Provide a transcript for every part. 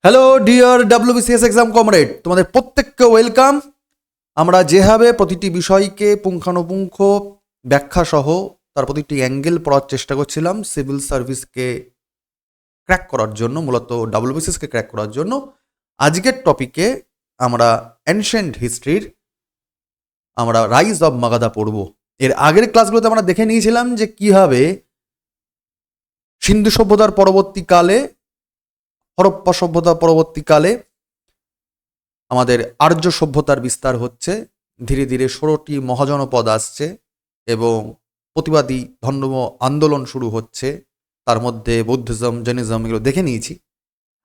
Hello dear WBCS exam comrade, তোমাদের প্রত্যেককে welcome. আমরা যেভাবে প্রতিটি বিষয়কে পুঙ্খানুপুঙ্খ ব্যাখ্যা সহ তার প্রতিটি অ্যাঙ্গেল পড়ার চেষ্টা করছিলাম সিভিল সার্ভিসকে ক্র্যাক করার জন্য, মূলত ডাব্লিউবিসিএসকে ক্র্যাক করার জন্য, আজকের টপিকে আমরা অ্যানশিয়েন্ট হিস্ট্রির আমরা রাইজ অফ মাগাধা পড়ব। এর আগের ক্লাসগুলোতে আমরা দেখে নিয়েছিলাম যে কীভাবে সিন্ধু সভ্যতার পরবর্তীকালে, হরপ্পা সভ্যতা পরবর্তীকালে আমাদের আর্য সভ্যতার বিস্তার হচ্ছে, ধীরে ধীরে 16টি মহাজনপদ আসছে এবং প্রতিবাদী ধর্ম আন্দোলন শুরু হচ্ছে, তার মধ্যে বৌদ্ধিজম, জৈনিজম এগুলো দেখে নিয়েছি।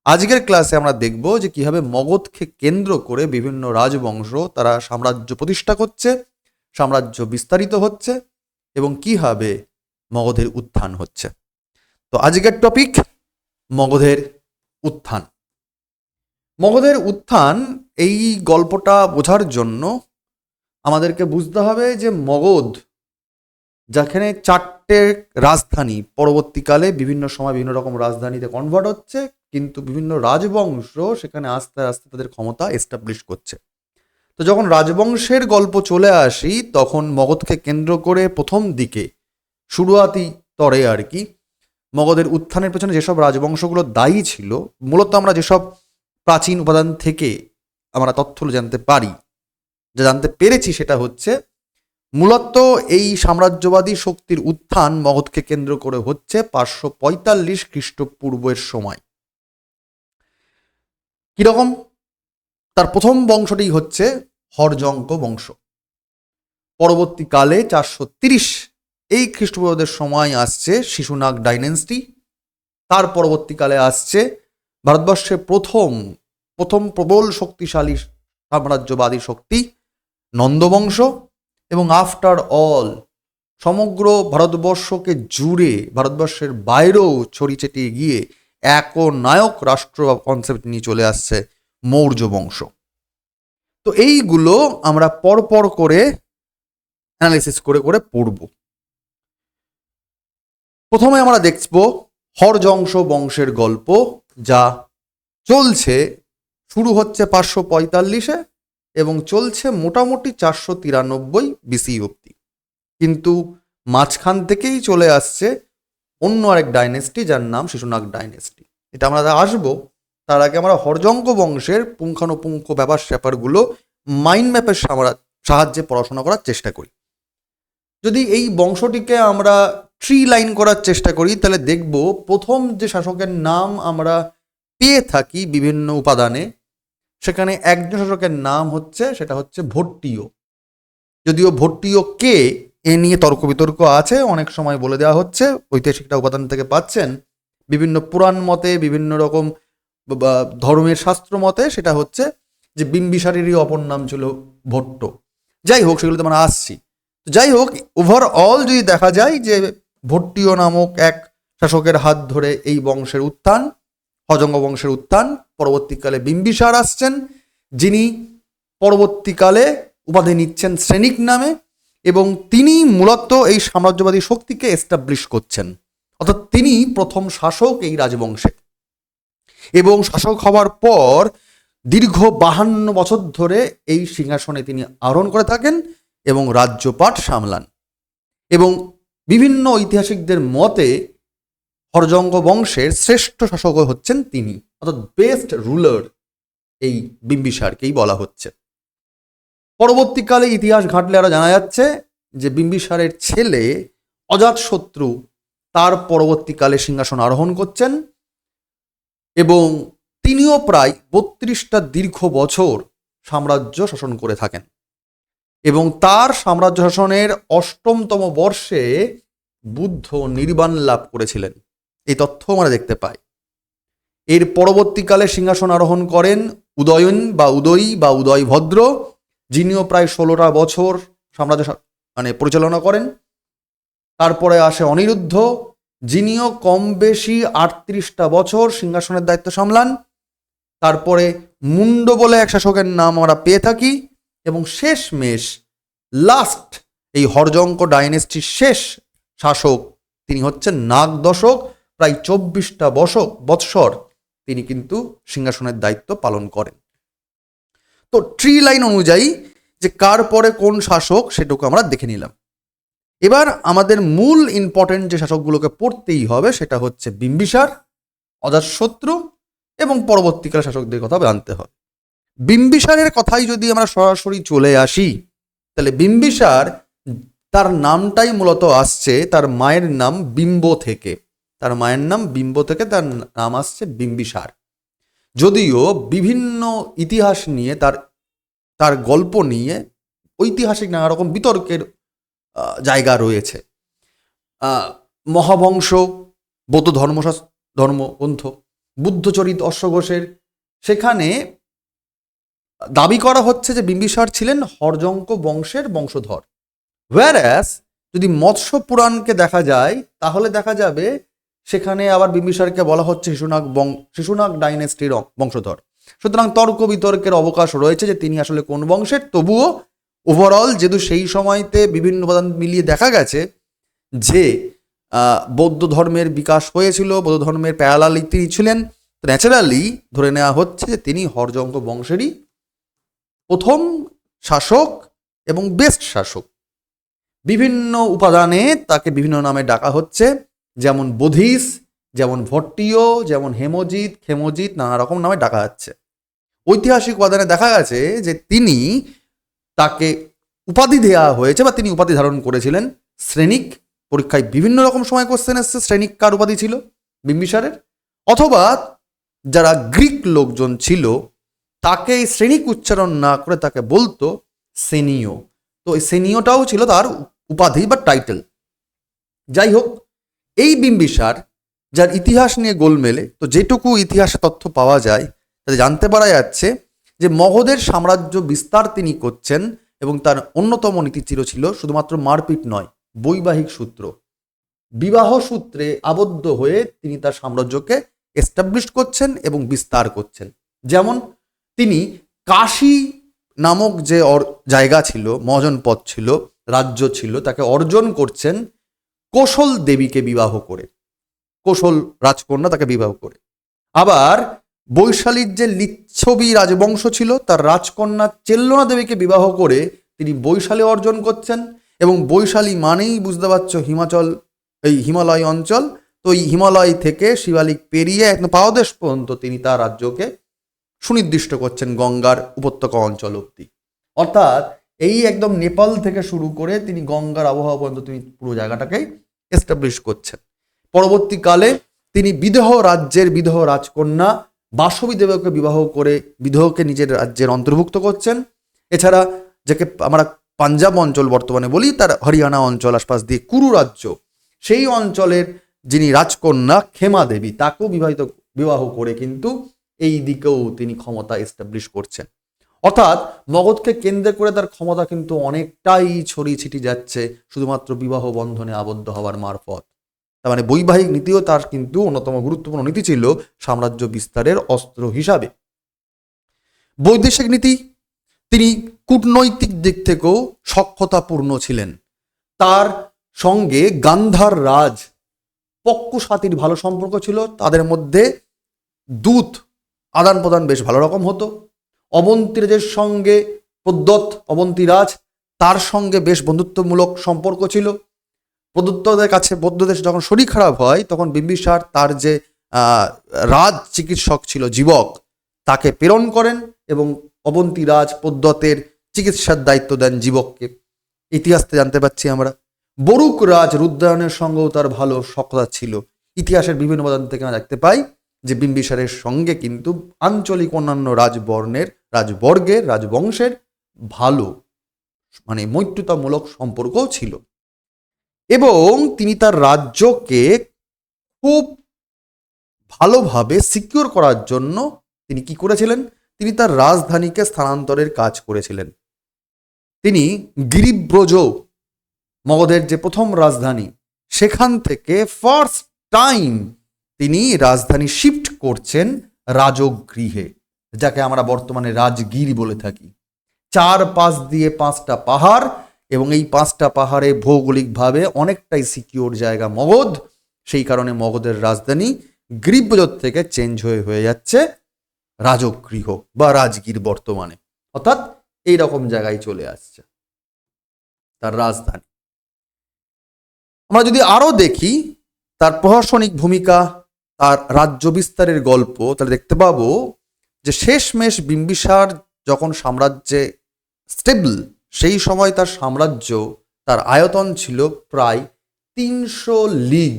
আজকের ক্লাসে আমরা দেখব যে কীভাবে মগধকে কেন্দ্র করে বিভিন্ন রাজবংশ তারা সাম্রাজ্য প্রতিষ্ঠা করছে, সাম্রাজ্য বিস্তারিত হচ্ছে এবং কীভাবে মগধের উত্থান হচ্ছে। তো আজকের টপিক মগধের উত্থান। মগধের উত্থান, এই গল্পটা বোঝার জন্য আমাদেরকে বুঝতে হবে যে মগধ, যেখানে 4টে রাজধানী পরবর্তীকালে বিভিন্ন সময় বিভিন্ন রকম রাজধানীতে কনভার্ট হচ্ছে, কিন্তু বিভিন্ন রাজবংশ সেখানে আস্তে আস্তে তাদের ক্ষমতা এস্টাবলিশ করছে। তো যখন রাজবংশের গল্প চলে আসি, তখন মগধকে কেন্দ্র করে প্রথম দিকে শুরুয়াতি তরে আর কি মগধের উত্থানের পেছনে যেসব রাজবংশগুলো দায়ী ছিল, মূলত আমরা যেসব প্রাচীন উপাদান থেকে আমরা তথ্য জানতে পারি, যা জানতে পেরেছি সেটা হচ্ছে মূলত এই সাম্রাজ্যবাদী শক্তির উত্থান মগধকে কেন্দ্র করে হচ্ছে 545 খ্রিস্টপূর্বের সময়। কিরকম? তার প্রথম বংশটি হচ্ছে হরজঙ্ক বংশ। পরবর্তীকালে 430 এই খ্রিস্টপূর্বাব্দের সময় আসছে শিশুনাগ ডাইনেস্টি। তার পরবর্তীকালে আসছে ভারতবর্ষের প্রথম প্রবল শক্তিশালী সাম্রাজ্যবাদী শক্তি নন্দবংশ। এবং আফটার অল সমগ্র ভারতবর্ষকে জুড়ে, ভারতবর্ষের বাইরেও ছড়িয়ে ছিটিয়ে গিয়ে একনায়ক রাষ্ট্র কনসেপ্ট নিয়ে চলে আসছে মৌর্য বংশ। তো এইগুলো আমরা পরপর করে অ্যানালিসিস করে করে পড়ব। প্রথমে আমরা দেখব হরযংশ বংশের গল্প, যা চলছে, শুরু হচ্ছে 545-এ এবং চলছে মোটামুটি 493 বিসি অব্দি। কিন্তু মাঝখান থেকেই চলে আসছে অন্য আরেক ডাইনেস্টি, যার নাম শিশুনাগ ডাইনেস্টি। এটা আমরা আসবো। তার আগে আমরা হরজঙ্ক বংশের পুঙ্খানুপুঙ্খ ব্যাপারগুলো মাইন্ড ম্যাপের সাহায্যে পড়াশোনা করার চেষ্টা করি। যদি এই বংশটিকে আমরা ট্রি লাইন করার চেষ্টা করি, তাহলে দেখব প্রথম যে শাসকের নাম আমরা পেয়ে থাকি বিভিন্ন উপাদানে, সেখানে একজন শাসকের নাম হচ্ছে, সেটা হচ্ছে ভট্টীয়। যদিও ভট্টীয় কে এ নিয়ে তর্ক বিতর্ক আছে, অনেক সময় বলে দেওয়া হচ্ছে ঐতিহাসিকটা উপাদান থেকে পাচ্ছেন, বিভিন্ন পুরাণ মতে, বিভিন্ন রকম ধর্মের শাস্ত্র মতে সেটা হচ্ছে যে বিম্বিসারেরই অপর নাম ছিল ভট্ট। যাই হোক, সেগুলোতে আমরা আসছি। যাই হোক, ওভারঅল যদি দেখা যায় যে ভট্টীয় নামক এক শাসকের হাত ধরে এই বংশের উত্থান, হরজঙ্ক বংশের উত্থান, পরবর্তীকালে বিম্বিসার আসছেন, যিনি পরবর্তীকালে উপাধি নিচ্ছেন শ্রেণিক নামে, এবং তিনি মূলত এই সাম্রাজ্যবাদী শক্তিকে এস্টাবলিশ করছেন। অর্থাৎ তিনি প্রথম শাসক এই রাজবংশে, এবং শাসক হওয়ার পর দীর্ঘ 52 বছর ধরে এই সিংহাসনে তিনি আরোহণ করে থাকেন এবং রাজ্যপাট সামলান। এবং বিভিন্ন ঐতিহাসিকদের মতে হরজঙ্ক বংশের শ্রেষ্ঠ শাসক হচ্ছেন তিনি, অর্থাৎ বেস্ট রুলার এই বিম্বিসারকেই বলা হচ্ছে। পরবর্তীকালে ইতিহাস ঘাঁটলে আরো জানা যাচ্ছে যে বিম্বিসারের ছেলে অজাতশত্রু তার পরবর্তীকালে সিংহাসন আরোহণ করছেন, এবং তিনিও প্রায় 32টা দীর্ঘ বছর সাম্রাজ্য শাসন করে থাকেন। এবং তার সাম্রাজ্য শাসনের 8মতম বর্ষে বুদ্ধ নির্বাণ লাভ করেছিলেন, এই তথ্য আমরা দেখতে পাই। এর পরবর্তীকালে সিংহাসন আরোহণ করেন উদয়ী বা উদয়ভদ্র, যিনিও প্রায় 16টা বছর সাম্রাজ্য পরিচালনা করেন। তারপরে আসে অনিরুদ্ধ, যিনিও কম বেশি 38টা বছর সিংহাসনের দায়িত্ব সামলান। তারপরে মুন্ড বলে এক শাসকের নাম আমরা পেয়ে থাকি, এবং শেষমেশ লাস্ট এই হরজঙ্ক ডাইনেস্টির শেষ শাসক তিনি হচ্ছেন নাগ দশক, প্রায় 24টা বৎসর তিনি কিন্তু সিংহাসনের দায়িত্ব পালন করেন। তো ট্রি লাইন অনুযায়ী যে কার পরে কোন শাসক সেটুকু আমরা দেখে নিলাম। এবার আমাদের মূল ইম্পর্টেন্ট যে শাসকগুলোকে পড়তেই হবে সেটা হচ্ছে বিম্বিসার, অজাতশত্রু এবং পরবর্তীকালে শাসকদের কথা জানতে হবে। বিম্বিসারের কথাই যদি আমরা সরাসরি চলে আসি, তাহলে বিম্বিসার তার নামটাই মূলত আসছে তার মায়ের নাম বিম্ব থেকে। তার মায়ের নাম বিম্ব থেকে তার নাম আসছে বিম্বিসার। যদিও বিভিন্ন ইতিহাস নিয়ে তার গল্প নিয়ে ঐতিহাসিক নানা রকম বিতর্কের জায়গা রয়েছে। মহাবংশ, বৌদ্ধ ধর্মগ্রন্থ, বুদ্ধচরিত অশ্বঘোষের, সেখানে দাবি করা হচ্ছে যে বিম্বিসার ছিলেন হর্যঙ্ক বংশের বংশধর। হোয়ারাস যদি মৎস্য পুরাণকে দেখা যায় তাহলে দেখা যাবে সেখানে আবার বিম্বিসারকে বলা হচ্ছে শিশুনাগ ডাইনেস্টির বংশধর। সুতরাং তর্ক বিতর্কের অবকাশ রয়েছে যে তিনি আসলে কোন বংশের। তবুও ওভারঅল যেহেতু সেই সময়তে বিভিন্ন উপাদান মিলিয়ে দেখা গেছে যে বৌদ্ধ ধর্মের বিকাশ হয়েছিল, বৌদ্ধ ধর্মের প্যারালালি তিনি ছিলেন, ন্যাচারালি ধরে নেওয়া হচ্ছে যে তিনি হর্যঙ্ক বংশেরই প্রথম শাসক এবং বেস্ট শাসক। বিভিন্ন উপাদানে তাকে বিভিন্ন নামে ডাকা হচ্ছে, যেমন বোধিস, যেমন ভট্টীয়, যেমন হেমজিৎ, খেমজিৎ, নানা রকম নামে ডাকা যাচ্ছে। ঐতিহাসিক উপাদানে দেখা গেছে যে তাকে উপাধি দেওয়া হয়েছে বা তিনি উপাধি ধারণ করেছিলেন শ্রেণিক। পরীক্ষায় বিভিন্ন রকম সময় কোশ্চেন এসছে শ্রেণিক কার উপাধি ছিল বিম্বিসারের, অথবা যারা গ্রিক লোকজন ছিল তাকে শ্রেণিক উচ্চারণ না করে তাকে বলতো সেনিও। তো এই সেনিওটাও ছিল তার উপাধি বা টাইটেল। যাই হোক, এই বিম্বিসার যার ইতিহাস নিয়ে গোলমেলে, তো যেটুকু ইতিহাসে তথ্য পাওয়া যায় তাতে জানতে পারা যাচ্ছে যে মগধের সাম্রাজ্য বিস্তার তিনি করছেন এবং তার অন্যতম নীতি ছিল শুধুমাত্র মারপিট নয়, বৈবাহিক সূত্র, বিবাহ সূত্রে আবদ্ধ হয়ে তিনি তার সাম্রাজ্যকে এস্টাবলিশ করছেন এবং বিস্তার করছেন। যেমন তিনি কাশী নামক যে জায়গা ছিল, মহাজনপদ ছিল, রাজ্য ছিল, তাকে অর্জন করছেন কোশল দেবীকে বিবাহ করে, কোশল রাজকন্যা তাকে বিবাহ করে। আবার বৈশালীর যে লিচ্ছবি রাজবংশ ছিল তার রাজকন্যা চেল্লনা দেবীকে বিবাহ করে তিনি বৈশালী অর্জন করছেন। এবং বৈশালী মানেই বুঝতে পারছো হিমালয় অঞ্চল। তো এই হিমালয় থেকে শিবালিক পেরিয়ে একদম পাদদেশ পর্যন্ত তিনি তার রাজ্যকে সুনির্দিষ্ট করছেন গঙ্গার উপত্যকা অঞ্চল অব্দি। অর্থাৎ এই একদম নেপাল থেকে শুরু করে তিনি গঙ্গার আবহাওয়া পর্যন্ত তিনি পুরো জায়গাটাকেই এস্টাবলিশ করছেন। পরবর্তীকালে তিনি বিদেহ রাজ্যের বিদেহ রাজকন্যা বাসবী দেবীকে বিবাহ করে বিদেহকে নিজের রাজ্যের অন্তর্ভুক্ত করছেন। এছাড়া যাকে আমরা পাঞ্জাব অঞ্চল বর্তমানে বলি, তার হরিয়ানা অঞ্চল আশপাশ দিয়ে কুরু রাজ্য, সেই অঞ্চলের যিনি রাজকন্যা ক্ষেমা দেবী তাকেও বিবাহ করে কিন্তু এই দিকেও তিনি ক্ষমতা এস্টাবলিশ করছেন। অর্থাৎ মগধকে কেন্দ্র করে তার ক্ষমতা কিন্তু অনেকটাই ছড়িয়ে ছিটিয়ে যাচ্ছে শুধুমাত্র বিবাহ বন্ধনে আবদ্ধ হওয়ার মারফত। তার মানে বৈবাহিক নীতিও তার কিন্তু অন্যতম গুরুত্বপূর্ণ নীতি ছিল সাম্রাজ্য বিস্তারের অস্ত্র হিসাবে। বৈদেশিক নীতি, তিনি কূটনৈতিক দিক থেকেও সক্ষতাপূর্ণ ছিলেন। তার সঙ্গে গান্ধার রাজ পক্ষসাতির ভালো সম্পর্ক ছিল, তাদের মধ্যে দূত আদান প্রদান বেশ ভালো রকম হতো। অবন্তীরাজের সঙ্গে অবন্তীরাজ তার সঙ্গে বেশ বন্ধুত্বমূলক সম্পর্ক ছিল। প্রদত্তদের কাছে বৌদ্ধদেশ যখন শরীর খারাপ হয় তখন বিম্বিসার তার যে রাজ চিকিৎসক ছিল জীবক তাকে প্রেরণ করেন এবং অবন্তীরাজ পদ্মতের চিকিৎসার দায়িত্ব দেন জীবককে। ইতিহাসতে জানতে পাচ্ছি আমরা বরুক রাজ রুদ্রায়ণের সঙ্গেও তার ভালো সখ্যতা ছিল। ইতিহাসের বিভিন্ন উপাদান থেকে আমরা দেখতে পাই যে বিম্বিসারের সঙ্গে কিন্তু আঞ্চলিক অন্যান্য রাজবর্গের রাজবংশের ভালো মৈত্রতামূলক সম্পর্কও ছিল। এবং তিনি তার রাজ্যকে খুব ভালোভাবে সিকিউর করার জন্য তিনি কি করেছিলেন, তিনি তার রাজধানীকে স্থানান্তরের কাজ করেছিলেন। তিনি গিরিব্রজ মগধের যে প্রথম রাজধানী সেখান থেকে ফার্স্ট টাইম তিনি রাজধানী শিফট করছেন রাজগৃহে, যাকে আমরা বর্তমানে রাজগির বলে থাকি। চারপাশ দিয়ে 5টা পাহাড় এবং এই 5টা পাহাড়ে ভৌগোলিকভাবে অনেকটাই সিকিউর জায়গা মগধ। সেই কারণে মগধের রাজধানী গ্রীবজোত থেকে চেঞ্জ হয়ে যাচ্ছে রাজগৃহ বা রাজগীর বর্তমানে, অর্থাৎ এইরকম জায়গায় চলে আসছে তার রাজধানী। আমরা যদি আরো দেখি তার প্রশাসনিক ভূমিকা, তার রাজ্য বিস্তারের গল্প, তাহলে দেখতে পাবো যে শেষমেশ বিম্বিসার যখন সাম্রাজ্যে স্টেবল, সেই সময় তার সাম্রাজ্য, তার আয়তন ছিল প্রায় 300 লিগ।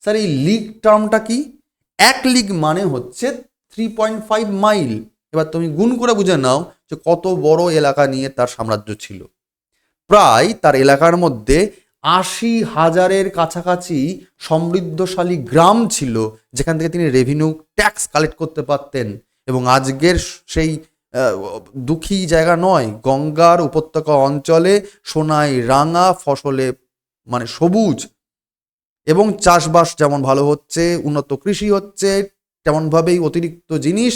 স্যার এই লিগ টার্মটা কি? 1 লিগ মানে হচ্ছে 3.5 মাইল। এবার তুমি গুণ করে বুঝে নাও যে কত বড় এলাকা নিয়ে তার সাম্রাজ্য ছিল। প্রায় তার এলাকার মধ্যে 80,000-এর কাছাকাছি সমৃদ্ধশালী গ্রাম ছিল, যেখান থেকে তিনি রেভিনিউ ট্যাক্স কালেক্ট করতে পারতেন। এবং আজকের সেই দুঃখী জায়গা নয়, গঙ্গার উপত্যকা অঞ্চলে সোনায় রাঙা, ফসলে মানে সবুজ, এবং চাষবাস যেমন ভালো হচ্ছে, উন্নত কৃষি হচ্ছে, তেমনভাবেই অতিরিক্ত জিনিস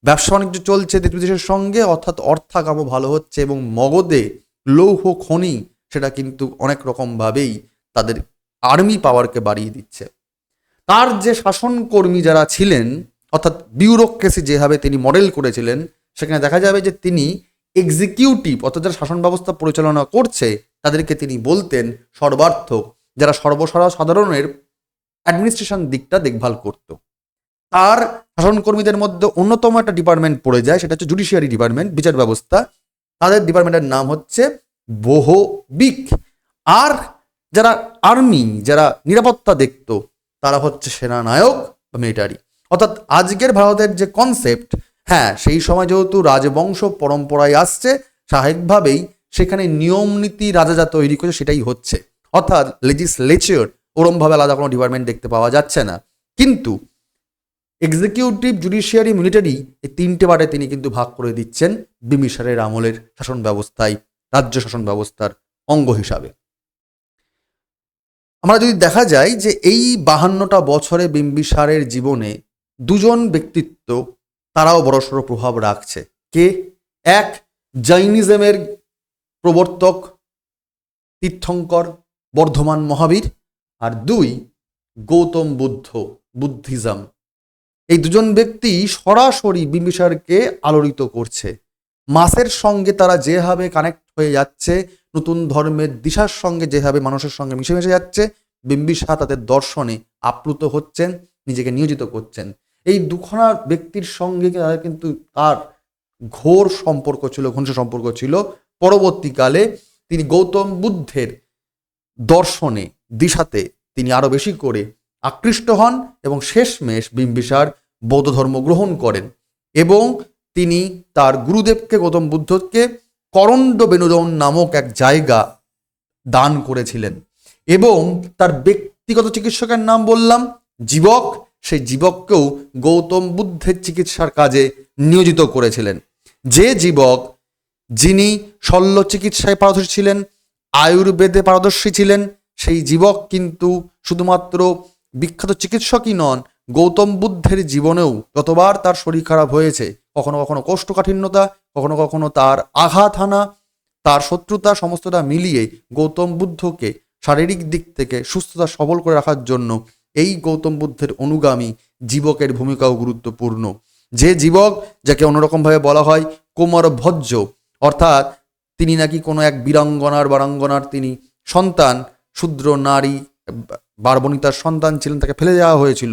ব্যবসা বাণিজ্য চলছে দেশের সঙ্গে, অর্থাৎ অর্থাগম ভালো হচ্ছে, এবং মগধে লৌহ খনি সেটা কিন্তু অনেক রকমভাবেই তাদের আর্মি পাওয়ারকে বাড়িয়ে দিচ্ছে। তার যে শাসনকর্মী যারা ছিলেন, অর্থাৎ বিউরোক্রেসি যেভাবে তিনি মডেল করেছিলেন, সেখানে দেখা যাবে যে তিনি এক্সিকিউটিভ, অর্থাৎ যারা শাসন ব্যবস্থা পরিচালনা করছে তাদেরকে তিনি বলতেন সর্বার্থক, যারা সাধারণের অ্যাডমিনিস্ট্রেশন দিকটা দেখভাল করত। তার শাসনকর্মীদের মধ্যে অন্যতম একটা ডিপার্টমেন্ট পড়ে যায়, সেটা হচ্ছে জুডিশিয়ারি ডিপার্টমেন্ট, বিচার ব্যবস্থা। তাদের ডিপার্টমেন্টের নাম হচ্ছে বহবিক। আর যারা আর্মি, যারা নিরাপত্তা দেখত, তারা হচ্ছে সেনানায়ক বা মিলিটারি। অর্থাৎ আজকের ভারতের যে কনসেপ্ট, হ্যাঁ সেই সময় যেহেতু রাজবংশ পরম্পরায় আসছে, স্বাভাবিকভাবেই সেখানে নিয়ম নীতি রাজা যা তৈরি করেছে সেটাই হচ্ছে। অর্থাৎ লেজিসলেচার ওরমভাবে আলাদা কোনো ডিপার্টমেন্ট দেখতে পাওয়া যাচ্ছে না। কিন্তু এক্সিকিউটিভ, জুডিশিয়ারি, মিলিটারি, এই 3টে পার্টে তিনি কিন্তু ভাগ করে দিচ্ছেন বিম্বিসারের আমলের শাসন ব্যবস্থায়, রাজ্য শাসন ব্যবস্থার অঙ্গ হিসাবে। আমরা যদি দেখা যায় যে এই 52টা বছরে বিম্বিসারের জীবনে দুজন ব্যক্তিত্ব তারাও বড়সড় প্রভাব রাখছে। কে? এক, জৈনিজমের প্রবর্তক তীর্থঙ্কর বর্ধমান মহাবীর, আর 2, গৌতম বুদ্ধ, বুদ্ধিজম। এই দুজন ব্যক্তি সরাসরি বিম্বিসারকে আলোড়িত করছে। মাসের সঙ্গে তারা যেভাবে কানেক্ট হয়ে যাচ্ছে, নতুন ধর্মের দিশার সঙ্গে যেভাবে মানুষের সঙ্গে মিশে যাচ্ছে, বিম্বিসার তাদের দর্শনে আপ্লুত হচ্ছেন, নিজেকে নিয়োজিত করছেন। এই দুখানা ব্যক্তির সঙ্গে তাদের কিন্তু তার ঘোর সম্পর্ক ছিল, ঘনিষ্ঠ সম্পর্ক ছিল। পরবর্তীকালে তিনি গৌতম বুদ্ধের দর্শনে, দিশাতে তিনি আরো বেশি করে আকৃষ্ট হন এবং শেষমেশ বিম্বিসার বৌদ্ধ ধর্ম গ্রহণ করেন। এবং তিনি তার গুরুদেবকে, গৌতম বুদ্ধকে করণ্ড বেনুদন নামক এক জায়গা দান করেছিলেন। এবং তার ব্যক্তিগত চিকিৎসকের নাম বললাম জীবক, সেই জীবককেও গৌতম বুদ্ধের চিকিৎসার কাজে নিয়োজিত করেছিলেন। যে জীবক, যিনি শল্য চিকিৎসায় পারদর্শী ছিলেন, আয়ুর্বেদে পারদর্শী ছিলেন, সেই জীবক কিন্তু শুধুমাত্র বিখ্যাত চিকিৎসকই নন, গৌতম বুদ্ধের জীবনেও যতবার তার শরীর খারাপ হয়েছে, কখনো কখনো কোষ্ঠকাঠিন্যতা, কখনো কখনো তার আঘাত হানা, তার শত্রুতা, সমস্তটা মিলিয়ে গৌতম বুদ্ধকে শারীরিক দিক থেকে সুস্থতা সবল করে রাখার জন্য এই গৌতম বুদ্ধের অনুগামী জীবকের ভূমিকাও গুরুত্বপূর্ণ। যে জীবক, যাকে অন্যরকমভাবে বলা হয় কোমর ভজ্জ, অর্থাৎ তিনি নাকি কোনো এক বারাঙ্গনার তিনি সন্তান, শূদ্র নারী বারবণিতার সন্তান ছিলেন, তাকে ফেলে দেওয়া হয়েছিল।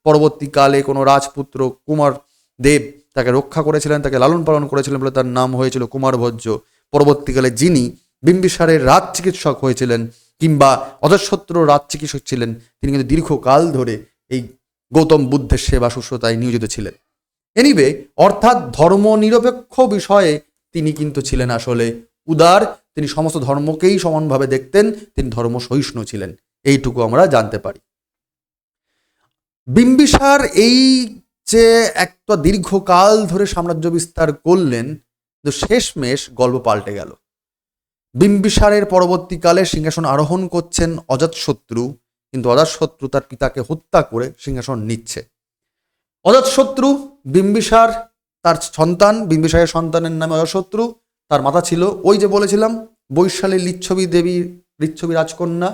পরবর্তীকালে কোনো রাজপুত্র কুমার দেব তাকে রক্ষা করেছিলেন, তাকে লালন পালন করেছিলেন বলে তার নাম হয়েছিল কুমারভজ্জ। পরবর্তীকালে যিনি বিম্বিসারের রাজ চিকিৎসক হয়েছিলেন, কিংবা অজস্রত্র রাজ চিকিৎসক ছিলেন, তিনি কিন্তু দীর্ঘকাল ধরে এই গৌতম বুদ্ধের সেবা শুশ্রূষায় নিয়োজিত ছিলেন। এনিওয়ে, অর্থাৎ ধর্মনিরপেক্ষ বিষয়ে তিনি কিন্তু ছিলেন আসলে উদার, তিনি সমস্ত ধর্মকেই সমানভাবে দেখতেন, তিনি ধর্ম সহিষ্ণু ছিলেন, এইটুকু আমরা জানতে পারি। বিম্বিসার এই যে একটা দীর্ঘকাল ধরে সাম্রাজ্য বিস্তার করলেন, তো শেষমেশ গল্প পাল্টে গেল। বিম্বিসারের পরবর্তীকালে সিংহাসন আরোহণ করছেন অজাতশত্রু, কিন্তু অজাতশত্রু তার পিতাকে হত্যা করে সিংহাসন নিচ্ছে। অজাতশত্রু, বিম্বিসার তার সন্তান, বিম্বিসারের সন্তানের নামে অজাতশত্রু, তার মাতা ছিল ওই যে বলেছিলাম বৈশালী লিচ্ছবি রাজকন্যা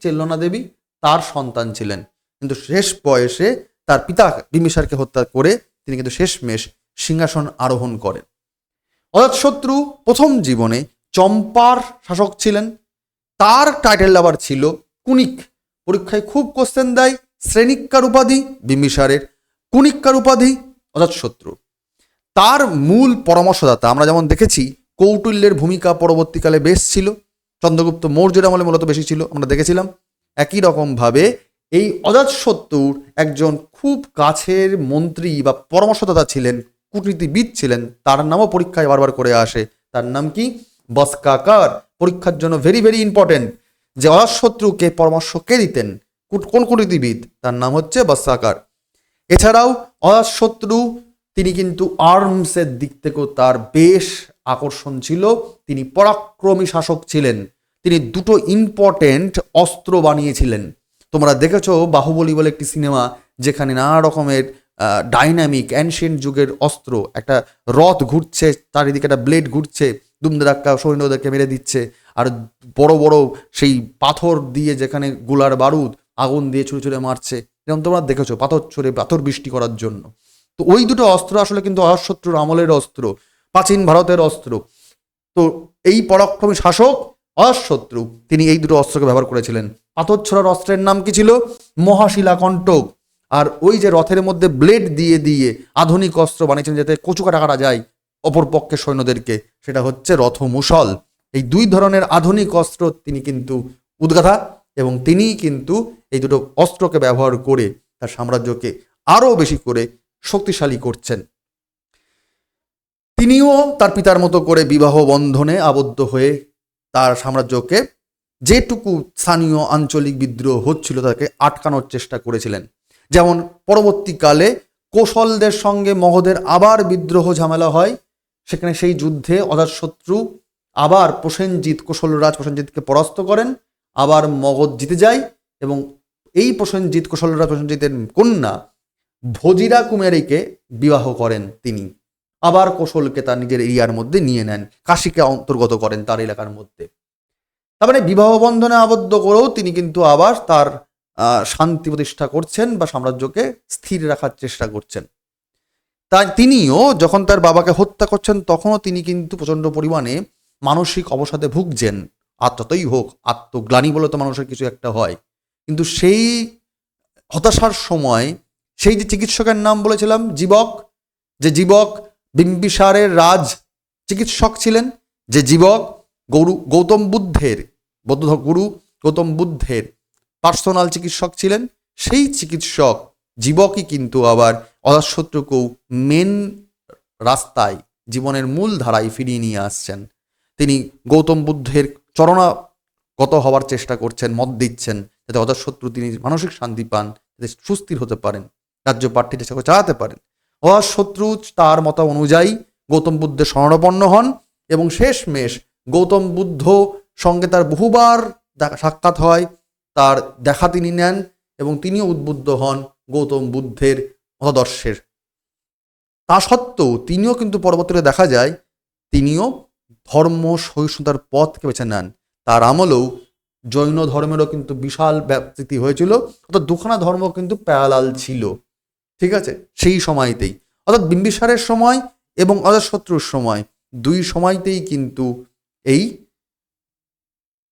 চেল্লনা দেবী, তার সন্তান ছিলেন। কিন্তু শেষ বয়সে তার পিতা বিম্বিসারকে হত্যা করে তিনি কিন্তু শেষমেশ সিংহাসন আরোহণ করেন। অজাতশত্রু প্রথম জীবনে চম্পার শাসক ছিলেন। তার টাইটেল আবার ছিল কুনিক। পরীক্ষায় খুব কোশ্চেন দেয়। শ্রেণিক্কার উপাধি বিম্বিসারের, কুনিক্কার উপাধি অজাতশত্রু। তার মূল পরামর্শদাতা আমরা যেমন দেখেছি, কৌটিল্যের ভূমিকা পরবর্তীকালে বেশ ছিল, চন্দ্রগুপ্ত মৌর্যের আমলে মূলত বেশি ছিল, আমরা দেখেছিলাম। একই রকমভাবে এই অজাতশত্রুর একজন খুব কাছের মন্ত্রী বা পরামর্শদাতা ছিলেন, কূটনীতিবিদ ছিলেন, তার নামও পরীক্ষায় বারবার করে আসে। তার নাম কি? বসকাকার। পরীক্ষার জন্য ভেরি ভেরি ইম্পর্টেন্ট যে অজাতশত্রুকে পরামর্শ কে দিতেন, কোন কূটনীতিবিদ? তার নাম হচ্ছে বসকাকার। এছাড়াও অজাতশত্রু তিনি কিন্তু আর্মসের দিক থেকেও তার বেশ আকর্ষণ ছিল। তিনি পরাক্রমী শাসক ছিলেন। তিনি দুটো ইম্পর্টেন্ট অস্ত্র বানিয়েছিলেন। তোমরা দেখেছো বাহুবলী বলে একটি সিনেমা, যেখানে নানা রকমের ডাইনামিক অ্যানশিয়েন্ট যুগের অস্ত্র, একটা রথ ঘুরছে, চারিদিকে একটা ব্লেড ঘুরছে, দুমদারাক্কা সৈন্যদেরকে মেরে দিচ্ছে, আর বড় বড় সেই পাথর দিয়ে যেখানে গোলার বারুদ আগুন দিয়ে ছুঁড়ে ছুঁড়ে মারছে, যেমন তোমরা দেখেছো পাথর ছুঁড়ে পাথর বৃষ্টি করার জন্য। তো ওই দুটো অস্ত্র আসলে কিন্তু অজাতশত্রুর আমলের অস্ত্র, প্রাচীন ভারতের অস্ত্র। তো এই পরাক্রমী শাসক অজাতশত্রু তিনি এই দুটো অস্ত্রকে ব্যবহার করেছিলেন। পাথর ছোড়ার অস্ত্রের নাম কি ছিল? মহাশিলাকণ্টক। আর ওই যে রথের মধ্যে ব্লেড দিয়ে দিয়ে আধুনিক অস্ত্র বানিয়েছেন যাতে কচু কাটা কাটা যায় অপর পক্ষের সৈন্যদেরকে, সেটা হচ্ছে রথমুশল। এই দুই ধরনের আধুনিক অস্ত্র তিনি কিন্তু উদ্গাতা, এবং তিনি কিন্তু এই দুটো অস্ত্রকে ব্যবহার করে তার সাম্রাজ্যকে আরও বেশি করে শক্তিশালী করছেন। তিনিও তার পিতার মতো করে বিবাহ বন্ধনে আবদ্ধ হয়ে তার সাম্রাজ্যকে, যেটুকু স্থানীয় আঞ্চলিক বিদ্রোহ হচ্ছিল তাকে আটকানোর চেষ্টা করেছিলেন। যেমন পরবর্তীকালে কোশলদের সঙ্গে মগধের আবার বিদ্রোহ ঝামেলা হয়, সেখানে সেই যুদ্ধে অজাতশত্রু আবার প্রসেনজিৎ, কোশলরাজ প্রসেনজিৎকে পরাস্ত করেন, আবার মগধ জিতে যায়, এবং এই প্রসেনজিৎ, কোশলরাজ প্রসেনজিতের কন্যা ভজিরা কুমারীকে বিবাহ করেন তিনি। আবার কোশলকে তার নিজের এরিয়ার মধ্যে নিয়ে নেন, কাশীকে অন্তর্গত করেন তার এলাকার মধ্যে। তার মানে বিবাহ বন্ধনে আবদ্ধ করেও তিনি কিন্তু আবার তার শান্তি প্রতিষ্ঠা করছেন বা সাম্রাজ্যকে স্থির রাখার চেষ্টা করছেন। তাই তিনিও যখন তার বাবাকে হত্যা করছেন তখনও তিনি কিন্তু প্রচণ্ড পরিমাণে মানসিক অবসাদে ভুগছেন। আর যতই হোক, আত্মগ্লানি বলে তো মানুষের কিছু একটা হয়, কিন্তু সেই হতাশার সময় সেই যে চিকিৎসকের নাম বলেছিলাম জীবক, যে জীবক বিম্বিসারের রাজ চিকিৎসক ছিলেন, যে জীবক গৌতম বুদ্ধের বৌদ্ধ গুরু গৌতম বুদ্ধের পার্সোনাল চিকিৎসক ছিলেন, সেই চিকিৎসক জীবকই কিন্তু আবার অজাতশত্রুকেও মেন রাস্তায়, জীবনের মূল ধারায় ফিরিয়ে নিয়ে আসছেন। তিনি গৌতম বুদ্ধের চরণাগত হওয়ার চেষ্টা করছেন, মত দিচ্ছেন যাতে অজাতশত্রু তিনি মানসিক শান্তি পান, যাতে সুস্থির হতে পারেন, রাজ্য পাঠ্যে চেষ্টা করে চালাতে পারেন। অজাতশত্রু তার মত অনুযায়ী গৌতম বুদ্ধের শরণাপন্ন হন, এবং শেষমেশ গৌতম বুদ্ধ সঙ্গে তার বহুবার সাক্ষাৎ হয়, তার দেখা তিনি নেন, এবং তিনিও উদ্বুদ্ধ হন গৌতম বুদ্ধের মতাদর্শের। তা সত্ত্বেও তিনিও কিন্তু পরবর্তীতে দেখা যায় তিনিও ধর্ম সহিষ্ণুতার পথকে বেছে নেন। তার আমলেও জৈন ধর্মেরও কিন্তু বিশাল ব্যাপ্তি হয়েছিল, অর্থাৎ দুখানা ধর্ম কিন্তু প্যারালাল ছিল, ঠিক আছে, সেই সময়তেই, অর্থাৎ বিম্বিসারের সময় এবং অজাতশত্রুর সময়, দুই সময়তেই কিন্তু এই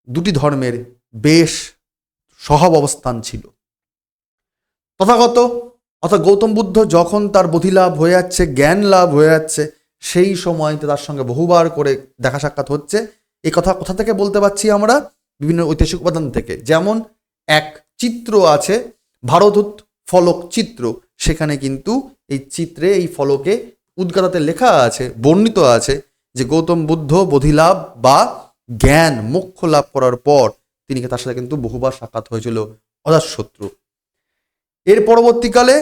দুটি ধর্মের বেশ সহাব অবস্থান ছিল। তথাগত অর্থাৎ গৌতম বুদ্ধ যখন তার বোধি লাভ হয়ে যাচ্ছে, জ্ঞান লাভ হয়ে যাচ্ছে, সেই সময়তে তার সঙ্গে বহুবার করে দেখা সাক্ষাৎ হচ্ছে। এই কথা কোথা থেকে বলতে পারছি আমরা? বিভিন্ন ঐতিহাসিক উপাদান থেকে। যেমন এক চিত্র আছে, ভারদূত ফলক চিত্র, সেখানে কিন্তু এই চিত্রে, এই ফলকে উদ্গাতাতে লেখা আছে, বর্ণিত আছে যে গৌতম বুদ্ধ বোধিলাভ বা জ্ঞান মোক্ষ লাভ করার পর তিনি তার সাথে কিন্তু বহুবার সাক্ষাৎ হয়েছিল অজাতশত্রু। এর পরবর্তীকালে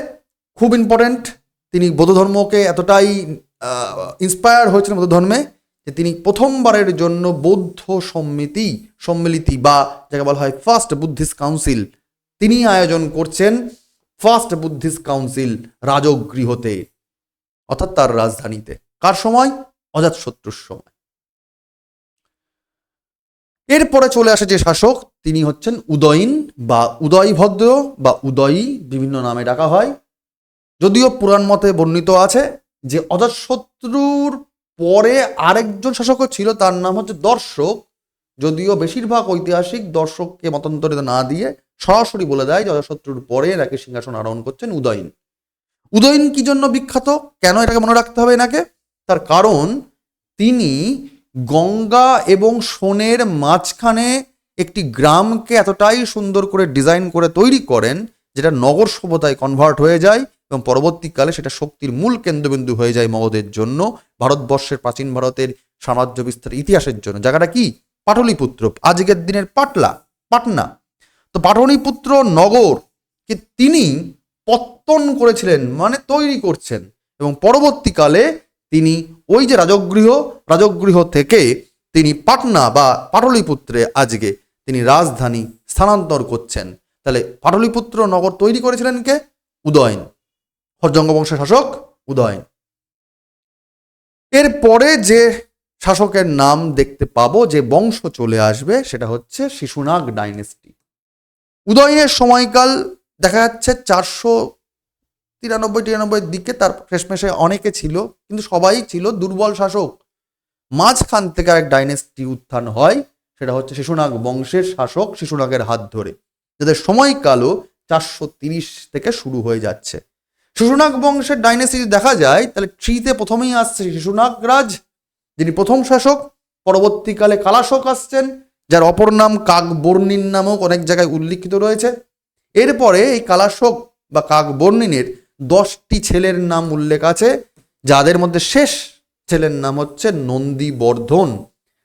খুব ইম্পর্টেন্ট, তিনি বৌদ্ধ ধর্মকে এতটাই ইন্সপায়ার হয়েছিলেন বৌদ্ধ ধর্মে যে তিনি প্রথমবারের জন্য বৌদ্ধ সম্মিলিতি বা যাকে বলা হয় ফার্স্ট বুদ্ধিস্ট কাউন্সিল, তিনি আয়োজন করছেন। ফার্স্ট বুদ্ধিস্ট কাউন্সিল রাজগৃহতে, অর্থাৎ তার রাজধানীতে। কার সময়? অজাতশত্রুর সময়। এরপরে চলে আসে যে শাসক, তিনি হচ্ছেন উদয়ীন বা উদয়ভদ্র বা উদয়ী, বিভিন্ন নামে ডাকা হয়। যদিও পুরাণ মতে বর্ণিত আছে যে অজাতশত্রুর পরে আরেকজন শাসকও ছিল, তার নাম হচ্ছে দর্শক। যদিও বেশিরভাগ ঐতিহাসিক দর্শককে মতান্তরিত না দিয়ে সরাসরি বলে দেয় যে অজাতশত্রুর পরে নাকি সিংহাসন আরোহণ করছেন উদয়ীন। উদয়ীন কি জন্য বিখ্যাত, কেন এটাকে মনে রাখতে হবে এনাকে? তার কারণ তিনি গঙ্গা এবং সোনের মাঝখানে একটি গ্রামকে এতটাই সুন্দর করে ডিজাইন করে তৈরি করেন, যেটা নগর সভ্যতায় কনভার্ট হয়ে যায় এবং পরবর্তীকালে সেটা শক্তির মূল কেন্দ্রবিন্দু হয়ে যায় মগধের জন্য, ভারতবর্ষের প্রাচীন ভারতের সাম্রাজ্য বিস্তার ইতিহাসের জন্য। জায়গাটা কি? পাটলিপুত্র, আজকের দিনের পাটনা। তো পাটলিপুত্র নগরকে তিনি পত্তন করেছিলেন, মানে তৈরি করছেন, এবং পরবর্তীকালে তিনি ওই যে রাজগৃহ থেকে তিনি পাটনা বা পাটলিপুত্রে আজকে তিনি রাজধানী স্থানান্তর করছেন। তাহলে পাটলিপুত্র নগর তৈরি করেছিলেন কে? উদয়ন, হরজঙ্গ বংশের শাসক উদয়ন। এরপরে যে শাসকের নাম দেখতে পাবো, যে বংশ চলে আসবে, সেটা হচ্ছে শিশুনাগ ডাইনেস্টি। উদয়নের সময়কাল দেখা যাচ্ছে 493-93 দিকে, তার শেষমেশে অনেকে ছিল, কিন্তু সবাই ছিল দুর্বল শাসক। মাঝখান থেকে এক ডাইনেস্টি উত্থান হয়, সেটা হচ্ছে শিশুনাগ বংশের শাসক শিশুনাগের হাত ধরে, যাদের সময়কালও 430 থেকে শুরু হয়ে যাচ্ছে। শিশুনাগ বংশের ডাইনেস্টি দেখা যায়, তাহলে 3-তে প্রথমেই আসছে শিশুনাগ রাজ, যিনি প্রথম শাসক। পরবর্তীকালে কালাশোক আসছেন, যার অপর নাম কাকবর্ণিন নামক অনেক জায়গায় উল্লিখিত রয়েছে। এরপরে এই কালাশোক বা কাকবর্ণিনের 10টি ছেলের নাম উল্লেখ আছে, যাদের মধ্যে শেষ ছেলের নাম হচ্ছে নন্দীবর্ধন।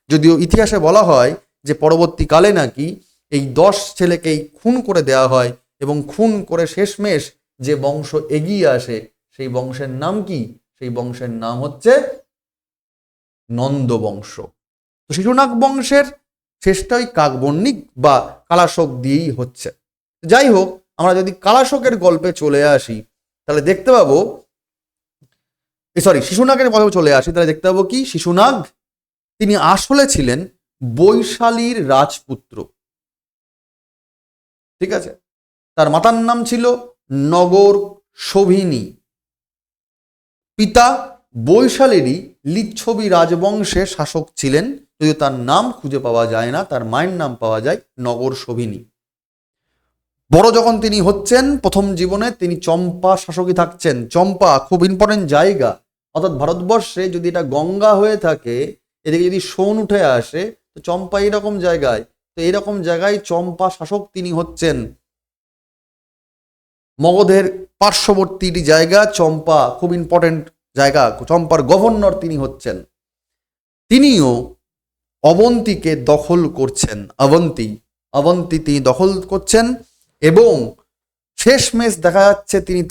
যদিও ইতিহাসে বলা হয় যে পরবর্তীকালে নাকি এই 10 ছেলেকেই খুন করে দেওয়া হয়, এবং খুন করে শেষমেশ যে বংশ এগিয়ে আসে, সেই বংশের নাম কি? সেই বংশের নাম হচ্ছে নন্দ বংশ। তো শিশুনাগ বংশের শেষটাই কাকবর্ণিক বা কালাশোক দিয়েই হচ্ছে। যাই হোক, আমরা যদি কালাশোকের গল্পে চলে আসি, তাহলে দেখতে পাবো, শিশুনাগের গল্পে চলে আসি, তাহলে দেখতে পাবো কি শিশুনাগ তিনি আসলে ছিলেন বৈশালীর রাজপুত্র। ঠিক আছে, তার মাতার নাম ছিল নগর শোভিনী। পিতা বৈশালীরই লিচ্ছবি রাজবংশের শাসক ছিলেন, যদিও তার নাম খুঁজে পাওয়া যায় না, তার মায়ের নাম পাওয়া যায় নগর শোভিনী। বড় যখন তিনি হচ্ছেন, প্রথম জীবনে তিনি চম্পা শাসকই থাকছেন। চম্পা খুব ইম্পর্টেন্ট জায়গা, অর্থাৎ ভারতবর্ষে যদি এটা গঙ্গা হয়ে থাকে, এদিকে যদি সোন উঠে আসে, তো চম্পা এইরকম জায়গায়, তো এইরকম জায়গায় চম্পা শাসক তিনি হচ্ছেন। মগধের পার্শ্ববর্তী জায়গা চম্পা, খুব ইম্পর্টেন্ট জায়গা, চম্পার গভর্নর তিনি হচ্ছেন। তিনিও অবন্তীকে দখল করছেন, অবন্তী তিনি দখল করছেন, এবং শেষমেশ দেখা যাচ্ছে তিনি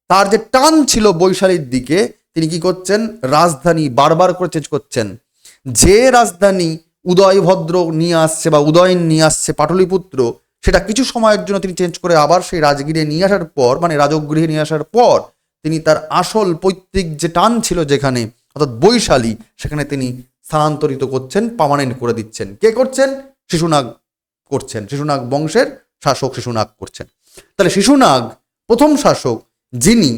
তার যে টান ছিল বৈশালীর দিকে, তিনি কি করছেন? রাজধানী বারবার করে চেঞ্জ করছেন। যে রাজধানী উদয়ভদ্র নিয়ে আসছে বা উদয়ন নিয়ে আসছে পাটলিপুত্র, সেটা কিছু সময়ের জন্য তিনি চেঞ্জ করে আবার সেই রাজগৃহে নিয়ে আসার পর, মানে রাজগৃহে নিয়ে আসার পর, তিনি তার আসল পৈতৃক যে টান ছিল যেখানে, অর্থাৎ বৈশালী, সেখানে তিনি স্থানান্তরিত করছেন, পার্মানেন্ট করে দিচ্ছেন। কে করছেন? শিশুনাগ করছেন। শিশুনাগ বংশের শাসক শিশুনাগ করছেন। তাহলে শিশুনাগ প্রথম শাসক, যিনি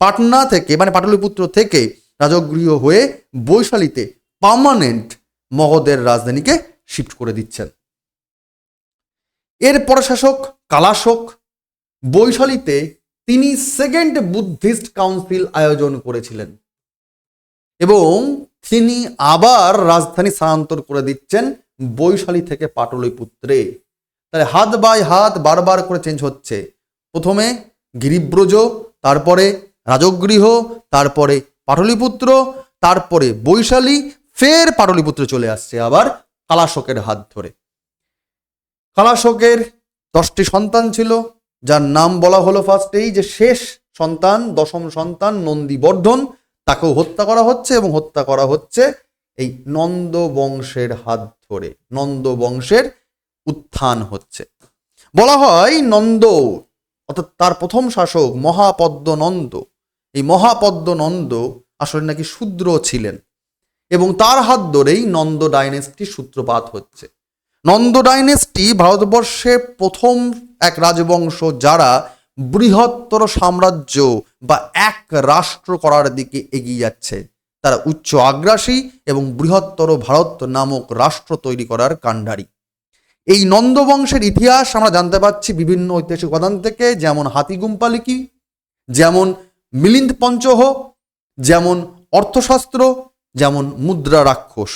পাটনা থেকে, মানে পাটলিপুত্র থেকে রাজগৃহ হয়ে বৈশালীতে পার্মানেন্ট মগধের রাজধানীকে শিফট করে দিচ্ছেন। এরপর শাসক কালাশোক। বৈশালীতে তিনি সেকেন্ড বুদ্ধিস্ট কাউন্সিল আয়োজন করেছিলেন, এবং তিনি আবার রাজধানী স্থানান্তর করে দিচ্ছেন বৈশালী থেকে পাটলিপুত্রে। তাহলে হাত বাই হাত বারবার করে চেঞ্জ হচ্ছে। প্রথমে গিরিব্রজ, তারপরে রাজগৃহ, তারপরে পাটলিপুত্র, তারপরে বৈশালী, ফের পাটলিপুত্র চলে আসছে আবার কালাশোকের হাত ধরে। কালাশোকের 10টি সন্তান ছিল, যার নাম বলা হলো ফার্স্টেই, যে শেষ সন্তান, দশম সন্তান নন্দীবর্ধন, তাকেও হত্যা করা হচ্ছে, এবং হত্যা করা হচ্ছে এই নন্দ বংশের হাত ধরে। নন্দ বংশের উত্থান হচ্ছে। বলা হয় নন্দ, অর্থাৎ তার প্রথম শাসক মহাপদ্মনন্দ, এই মহাপদ্মনন্দ আসলে নাকি শূদ্র ছিলেন, এবং তার হাত ধরেই নন্দ ডাইনেস্টির সূত্রপাত হচ্ছে। নন্দ ডাইনেস্টি ভারতবর্ষের প্রথম এক রাজবংশ যারা বৃহত্তর সাম্রাজ্য বা এক রাষ্ট্র করার দিকে এগিয়ে যাচ্ছে। তারা উচ্চ আগ্রাসী এবং বৃহত্তর ভারত নামক রাষ্ট্র তৈরি করার কাণ্ডারি। এই নন্দ বংশের ইতিহাস আমরা জানতে পারছি বিভিন্ন ঐতিহাসিক উপাদান থেকে, যেমন হাতিগুম্পা লিপি, যেমন মিলিন্দ পঞ্চহ, যেমন অর্থশাস্ত্র, যেমন মুদ্রা রাক্ষস।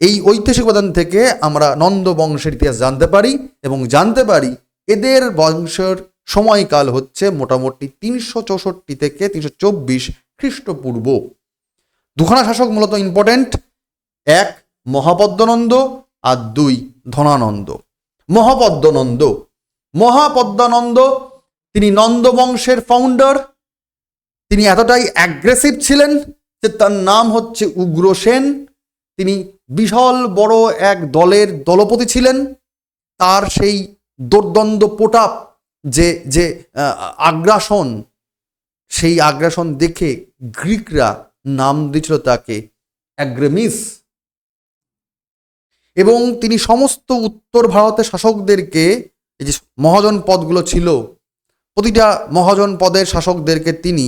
এই ঐতিহাসিক উপাদান থেকে আমরা নন্দ বংশের ইতিহাস জানতে পারি এবং জানতে পারি এদের বংশের সময়কাল হচ্ছে মোটামুটি 364 থেকে 324 খ্রিস্টপূর্ব। দুখানা শাসক মূলত ইম্পর্টেন্ট, এক মহাপদ্মনন্দ আর দুই ধনানন্দ। মহাপদ্মানন্দ তিনি নন্দ বংশের ফাউন্ডার। তিনি এতটাই অ্যাগ্রেসিভ ছিলেন যে তার নাম হচ্ছে উগ্রসেন। তিনি বিশাল বড় এক দলের দলপতি ছিলেন। তার সেই দুর্দ্বন্দ্ব প্রতাপ, যে আগ্রাসন, সেই আগ্রাসন দেখে গ্রিকরা নাম দিয়েছিল তাকে অ্যাগ্রেমিস। এবং তিনি সমস্ত উত্তর ভারতের শাসকদেরকে, এই যে মহাজন পদগুলো ছিল, প্রতিটা মহাজন পদের শাসকদেরকে তিনি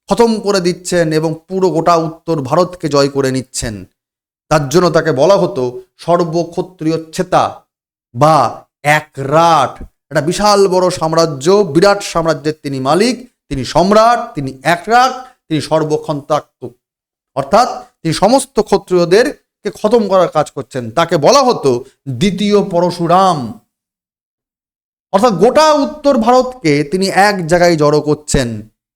খতম করে দিচ্ছেন এবং পুরো গোটা উত্তর ভারতকে জয় করে নিচ্ছেন। তার জন্য তাকে বলা হতো সর্বক্ষত্রিয় ছেতা বা একরাট। একটা বিশাল বড় সাম্রাজ্য, বিরাট সাম্রাজ্যের তিনি মালিক, তিনি সম্রাট, তিনি একরাট, তিনি সর্বক্ষন্ত্রাত্মক, অর্থাৎ তিনি সমস্ত ক্ষত্রিয়দেরকে খতম করার কাজ করছেন। তাকে বলা হতো দ্বিতীয় পরশুরাম। অর্থাৎ গোটা উত্তর ভারতকে তিনি এক জায়গায় জড়ো করছেন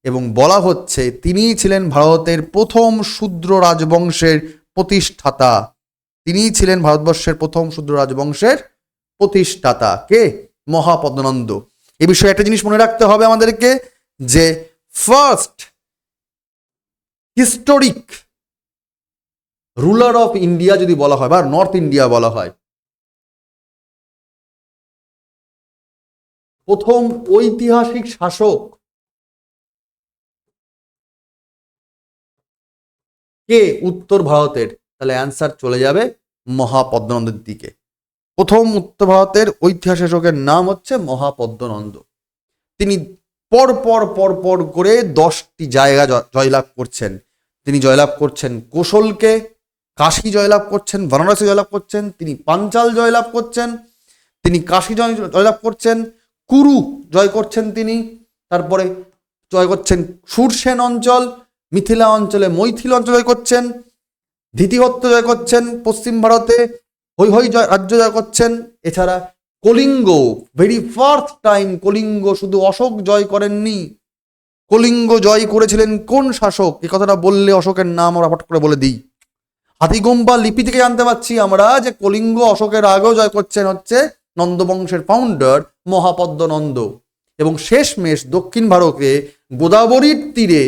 এবং বলা হচ্ছে তিনিই ছিলেন ভারতের প্রথম শূদ্র রাজবংশের প্রতিষ্ঠাতা। তিনিই ছিলেন ভারতবর্ষের প্রথম শূদ্র রাজবংশের প্রতিষ্ঠাতা। কে? মহাপদ্মনন্দ। এ বিষয়ে একটা জিনিস মনে রাখতে হবে আমাদেরকে, যে first historic ruler of India যদি বলা হয় বা নর্থ ইন্ডিয়া বলা হয়, প্রথম ঐতিহাসিক শাসক কে উত্তর ভারতের? তাহলে অ্যান্সার চলে যাবে মহাপদ্মনন্দের দিকে। প্রথম উত্তর ভারতের ঐতিহাসিক শাসকের নাম হচ্ছে মহাপদ্মনন্দ। তিনি পর পর করে 10টি জায়গা জয়লাভ করছেন। তিনি জয়লাভ করছেন কোশলকে, কাশী জয়লাভ করছেন, বারাণসী জয়লাভ করছেন, তিনি পাঞ্চাল জয়লাভ করছেন, তিনি কাশী জয়লাভ করছেন, কুরু জয় করছেন তিনি, তারপরে জয় করছেন সুরসেন অঞ্চল, মিথিলা অঞ্চলে মৈথিল অঞ্চল জয় করছেন, ধৃতিহট্ট জয় করছেন পশ্চিম ভারতে, হৈহয় রাজ্য জয় করছেন। এছাড়া Kalinga, very first time Kalinga শুধু অশোক জয় করেননি, কলিঙ্গ জয় করেছিলেন কোন শাসক? এই কথাটা বললে অশোকের নাম আমরা হঠাৎ করে বলে দিই। হাতিগুম্পা লিপি থেকে জানতে পারছি আমরা যে কলিঙ্গ অশোকের আগেও জয় করছেন হচ্ছে নন্দবংশের ফাউন্ডার মহাপদ্মনন্দ। এবং শেষমেশ দক্ষিণ ভারতে গোদাবরীর তীরে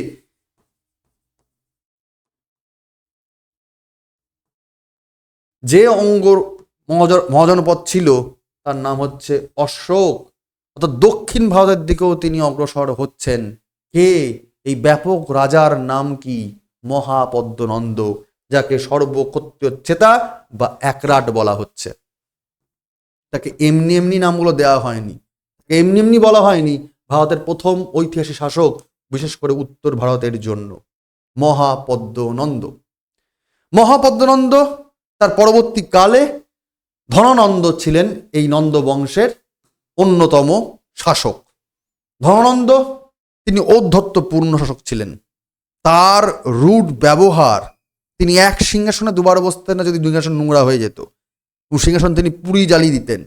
যে অঙ্গ মহাজনপদ ছিল তার নাম হচ্ছে অশোক। অর্থাৎ দক্ষিণ ভারতের দিকেও তিনি অগ্রসর হচ্ছেন। কে? এই ব্যাপক রাজার নাম কি? মহাপদ্মনন্দ, যাকে সর্বক্ষত্রিয় চেতা বা একরাট বলা হচ্ছে। তাকে এমনি এমনি নামগুলো দেওয়া হয়নি, এমনি এমনি বলা হয়নি। ভারতের প্রথম ঐতিহাসিক শাসক, বিশেষ করে উত্তর ভারতের জন্য মহাপদ্মনন্দ। তার পরবর্তীকালে ধনানন্দ ছিলেন এই নন্দ বংশের অন্যতম শাসক। ধনানন্দ তিনি ঔদ্ধত্যপূর্ণ শাসক ছিলেন। তার রুড ব্যবহার, তিনি এক সিংহাসনে দুবার বসতেন না যদি সিংহাসন নোংরা হয়ে যেত, সিংহাসন তিনি পুরি জ্বালিয়ে দিতেন।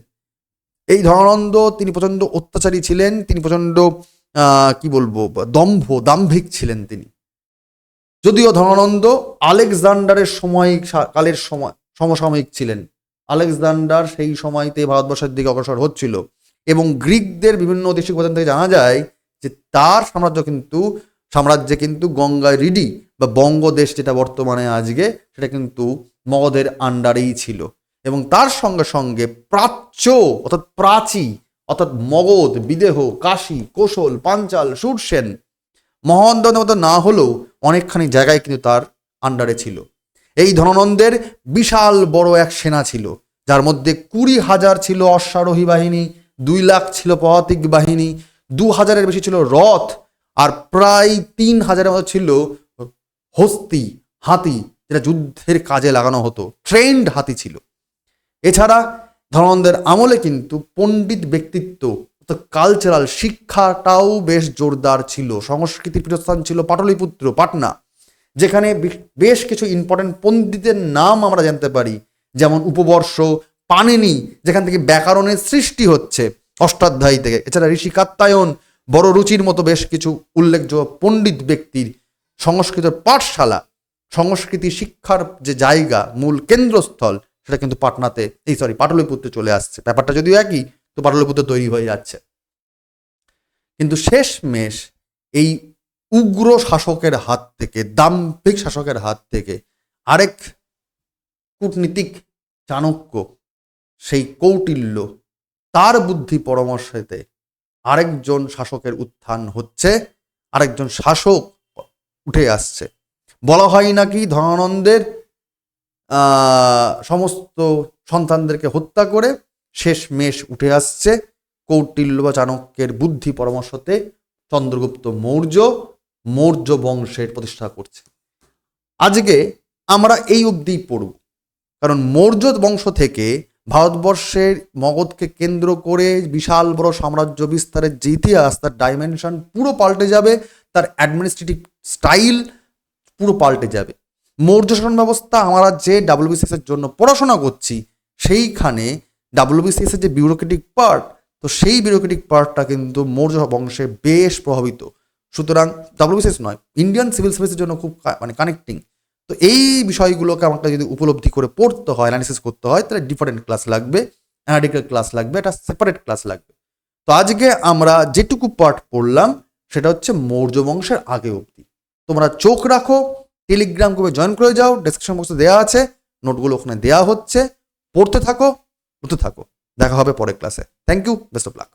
এই ধনানন্দ তিনি প্রচণ্ড অত্যাচারী ছিলেন, তিনি প্রচণ্ড দাম্ভিক ছিলেন তিনি। যদিও ধনানন্দ আলেকজান্ডারের কালের সমসাময়িক ছিলেন। আলেকজান্ডার সেই সময়তে ভারতবর্ষের দিকে অগ্রসর হচ্ছিল এবং গ্রিকদের বিভিন্ন ঐতিহাসিক উপাদান থেকে জানা যায় যে তার সাম্রাজ্যে কিন্তু গঙ্গায় রিডি বা বঙ্গদেশ যেটা বর্তমানে আজকে, সেটা কিন্তু মগধের আন্ডারেই ছিল। এবং তার সঙ্গে সঙ্গে প্রাচ্য অর্থাৎ প্রাচী অর্থাৎ মগধ, বিদেহ, কাশী, কোশল, পাঞ্চাল, সুরসেন, মহানন্দের মতো না হলেও অনেকখানি জায়গায় কিন্তু তার আন্ডারে ছিল। এই ধনানন্দের বিশাল বড় এক সেনা ছিল, যার মধ্যে 20,000 ছিল অশ্বারোহী বাহিনী, 2 লাখ ছিল পদাতিক বাহিনী, 2,000-এর বেশি ছিল রথ, আর প্রায় 3,000-এর মতো ছিল হস্তি, হাতি, যেটা যুদ্ধের কাজে লাগানো হতো। ট্রেন্ড হাতি ছিল। এছাড়া ধননন্দের আমলে কিন্তু পণ্ডিত ব্যক্তিত্ব, কালচারাল শিক্ষাটাও বেশ জোরদার ছিল। সংস্কৃতি পীঠস্থান ছিল পাটলিপুত্র, পাটনা, যেখানে বেশ কিছু ইম্পর্টেন্ট পণ্ডিতের নাম আমরা জানতে পারি, যেমন উপবর্ষ, পাণিনি, যেখান থেকে ব্যাকরণের সৃষ্টি হচ্ছে অষ্টাধ্যায়ী থেকে। এছাড়া ঋষি কাত্যায়ন, বড় রুচির মতো বেশ কিছু উল্লেখযোগ্য পণ্ডিত ব্যক্তির সংস্কৃত পাঠশালা, সংস্কৃতি শিক্ষার যে জায়গা, মূল কেন্দ্রস্থল, সেটা কিন্তু পাটলিপুত্রে চলে আসছে। ব্যাপারটা যদিও একই, তো পাটলিপুত্র তৈরি হয়ে যাচ্ছে। কিন্তু শেষমেশ এই উগ্র শাসকের হাত থেকে, দাম্ভিক শাসকের হাত থেকে আরেক কূটনীতিক চাণক্য, সেই কৌটিল্য, তার বুদ্ধি পরামর্শেতে আরেকজন শাসকের উত্থান হচ্ছে, আরেকজন শাসক উঠে আসছে। বলা হয় নাকি ধনানন্দের সমস্ত সন্তানদেরকে হত্যা করে শেষমেশ উঠে আসছে কৌটিল্য বা চাণক্যের বুদ্ধি পরামর্শতে চন্দ্রগুপ্ত মৌর্য বংশের প্রতিষ্ঠা করছে। আজকে আমরা এই অবধি পড়ব, কারণ মৌর্য বংশ থেকে ভারতবর্ষের মগধকে কেন্দ্র করে বিশাল বড় সাম্রাজ্য বিস্তারের যে ইতিহাস, তার ডাইমেনশন পুরো পাল্টে যাবে, তার অ্যাডমিনিস্ট্রেটিভ স্টাইল পুরো পাল্টে যাবে। মৌর্য শাসন ব্যবস্থা আমরা যে ডাব্লিউবিসিএস এর জন্য পড়াশোনা করছি, সেইখানে ডাব্লিউবিসিএস এর যে বিউরোক্রেটিক পার্ট, তো সেই বিউরোক্রেটিক পার্টটা কিন্তু মৌর্য বংশে বেশ প্রভাবিত। সুতরাং ডাব্লিউবিসিএস নয়, ইন্ডিয়ান সিভিল সার্ভিসের জন্য খুব কানেক্টিং। তো এই বিষয়গুলোকে আমাকে যদি উপলব্ধি করে পড়তে হয়, অ্যানালিসিস করতে হয়, তাহলে ডিফারেন্ট ক্লাস লাগবে, অ্যানালিটিক্যাল ক্লাস লাগবে, একটা সেপারেট ক্লাস লাগবে। তো আজকে আমরা যেটুকু পার্ট পড়লাম সেটা হচ্ছে মৌর্য বংশের আগে অবধি। তোমরা চোখ রাখো, টেলিগ্রাম গ্রুপে জয়েন করে যাও, ডেসক্রিপশন বক্সে দেওয়া আছে, নোটগুলো ওখানে দেওয়া হচ্ছে, পড়তে থাকো। দেখা হবে পরের ক্লাসে। Thank you, best of lakh.